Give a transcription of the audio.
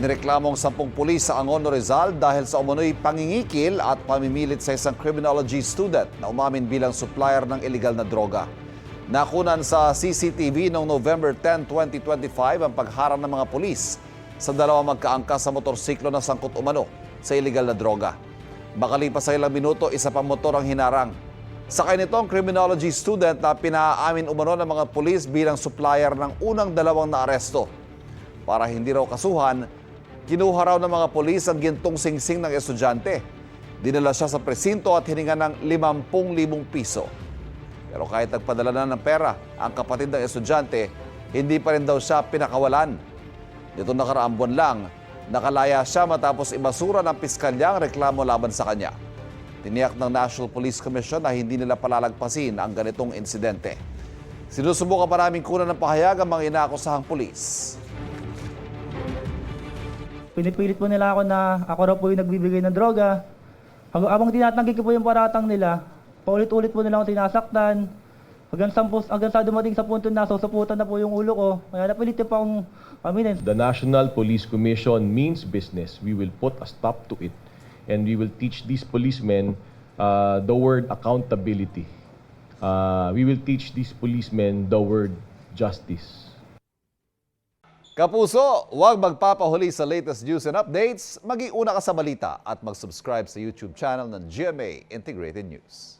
Inireklamong 10 pulis sa Angono, Rizal dahil sa umunoy pangingikil at pamimilit sa isang criminology student na umamin bilang supplier ng illegal na droga. Nakunan sa CCTV noong November 10, 2025 ang pagharang ng mga pulis sa dalawang magkaangkas sa motorsiklo na sangkot umano sa illegal na droga. Makalipas sa ilang minuto, isa pang motor ang hinarang. Sakay nito ang criminology student na pinaamin umano ng mga pulis bilang supplier ng unang dalawang naaresto. Para hindi raw kasuhan, kinuha raw ng mga pulis ang gintong singsing ng estudyante. Dinala siya sa presinto at hininga ng 50,000 piso. Pero kahit nagpadala na ng pera ang kapatid ng estudyante, hindi pa rin daw siya pinakawalan. Dito nakaraang buwan lang, nakalaya siya matapos ibasura ng piskalya ang reklamo laban sa kanya. Tiniyak ng National Police Commission na hindi nila palalagpasin ang ganitong insidente. Sinusubukan pa namin kunan ng pahayag ang mga inaakusahang pulis. Pinipilit po nila ako na ako raw po yung nagbibigay ng droga. Habang tinatanggi ko po yung paratang nila, paulit-ulit po nila akong tinasaktan. Hanggang sa dumating sa punto na susuputan na po yung ulo ko. Kaya napilitin pa akong aminin. The National Police Commission means business. We will put a stop to it. And we will teach these policemen the word accountability. We will teach these policemen the word justice. Kapuso, huwag magpapahuli sa latest news and updates. Maging una ka sa balita at mag-subscribe sa YouTube channel ng GMA Integrated News.